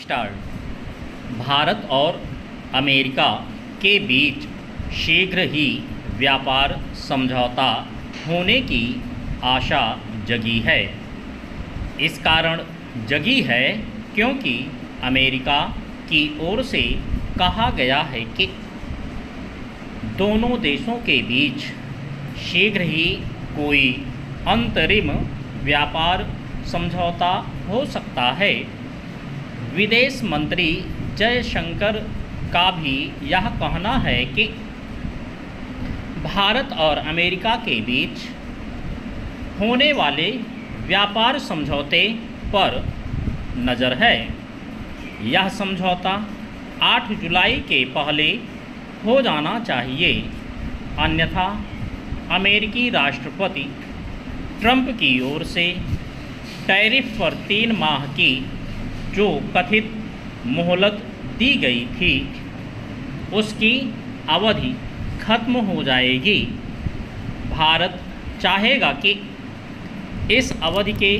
Start. Bharat और America के बीच शीघ्र ही व्यापार समझौता होने की आशा जगी है। इस कारण जगी है क्योंकि अमेरिका की ओर से कहा गया है कि दोनों देशों के बीच शीघ्र ही कोई अंतरिम व्यापार समझौता हो सकता है। विदेश मंत्री जयशंकर का भी यह कहना है कि भारत और अमेरिका के बीच होने वाले व्यापार समझौते पर नज़र है। यह समझौता 8 जुलाई के पहले हो जाना चाहिए, अन्यथा अमेरिकी राष्ट्रपति ट्रंप की ओर से टैरिफ पर 3 माह की जो कथित मोहलत दी गई थी उसकी अवधि खत्म हो जाएगी। भारत चाहेगा कि इस अवधि के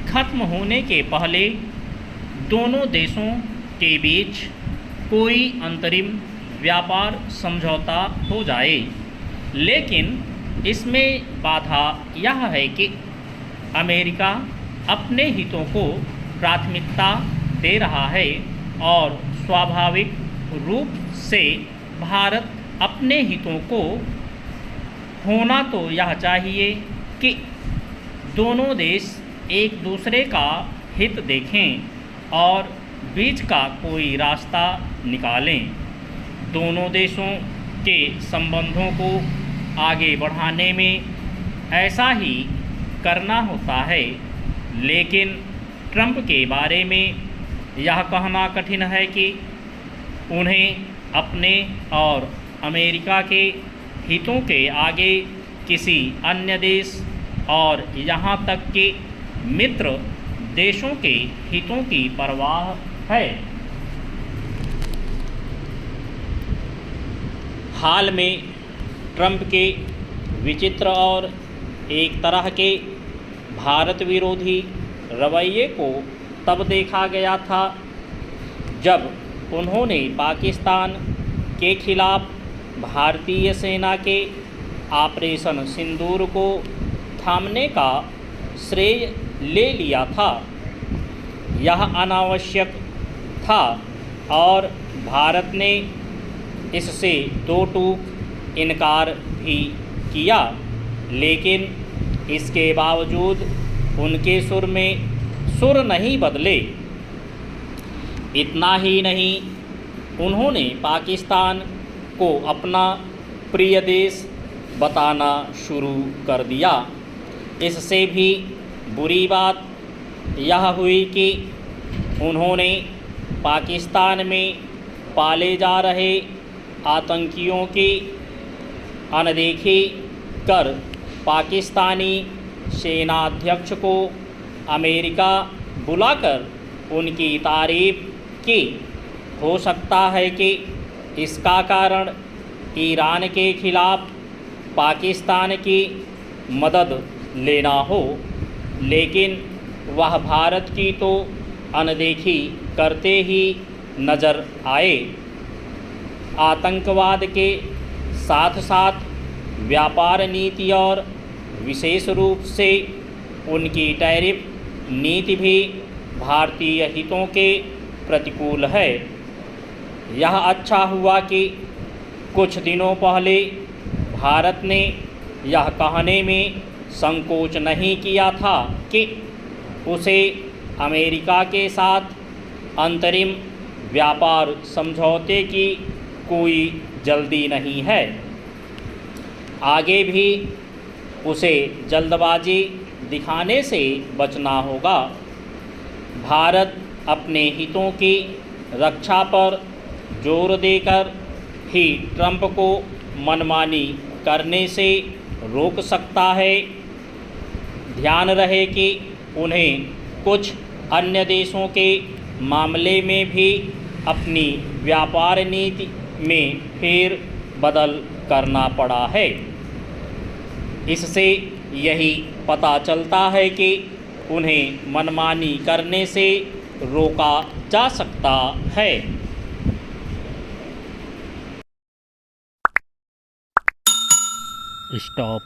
खत्म होने के पहले दोनों देशों के बीच कोई अंतरिम व्यापार समझौता हो जाए, लेकिन इसमें बाधा यह है कि अमेरिका अपने हितों को प्राथमिकता दे रहा है और स्वाभाविक रूप से भारत अपने हितों को होना तो यह चाहिए कि दोनों देश एक दूसरे का हित देखें और बीच का कोई रास्ता निकालें। दोनों देशों के संबंधों को आगे बढ़ाने में ऐसा ही करना होता है, लेकिन ट्रंप के बारे में यह कहना कठिन है कि उन्हें अपने और अमेरिका के हितों के आगे किसी अन्य देश और यहाँ तक कि मित्र देशों के हितों की परवाह है। हाल में ट्रंप के विचित्र और एक तरह के भारत विरोधी रवैये को तब देखा गया था जब उन्होंने पाकिस्तान के खिलाफ भारतीय सेना के ऑपरेशन सिंदूर को थामने का श्रेय ले लिया था। यह अनावश्यक था और भारत ने इससे दो टूक इनकार भी किया, लेकिन इसके बावजूद उनके सुर में सुर नहीं बदले। इतना ही नहीं, उन्होंने पाकिस्तान को अपना प्रिय देश बताना शुरू कर दिया। इससे भी बुरी बात यह हुई कि उन्होंने पाकिस्तान में पाले जा रहे आतंकियों की अनदेखी कर पाकिस्तानी सेनाध्यक्ष को अमेरिका बुलाकर उनकी तारीफ की। हो सकता है कि इसका कारण ईरान के खिलाफ पाकिस्तान की मदद लेना हो, लेकिन वह भारत की तो अनदेखी करते ही नज़र आए। आतंकवाद के साथ साथ व्यापार नीति और विशेष रूप से उनकी टैरिफ नीति भी भारतीय हितों के प्रतिकूल है। यह अच्छा हुआ कि कुछ दिनों पहले भारत ने यह कहने में संकोच नहीं किया था कि उसे अमेरिका के साथ अंतरिम व्यापार समझौते की कोई जल्दी नहीं है। आगे भी उसे जल्दबाजी दिखाने से बचना होगा। भारत अपने हितों की रक्षा पर जोर देकर ही ट्रंप को मनमानी करने से रोक सकता है। ध्यान रहे कि उन्हें कुछ अन्य देशों के मामले में भी अपनी व्यापार नीति में फेर बदल करना पड़ा है। इससे यही पता चलता है कि उन्हें मनमानी करने से रोका जा सकता है। स्टॉप।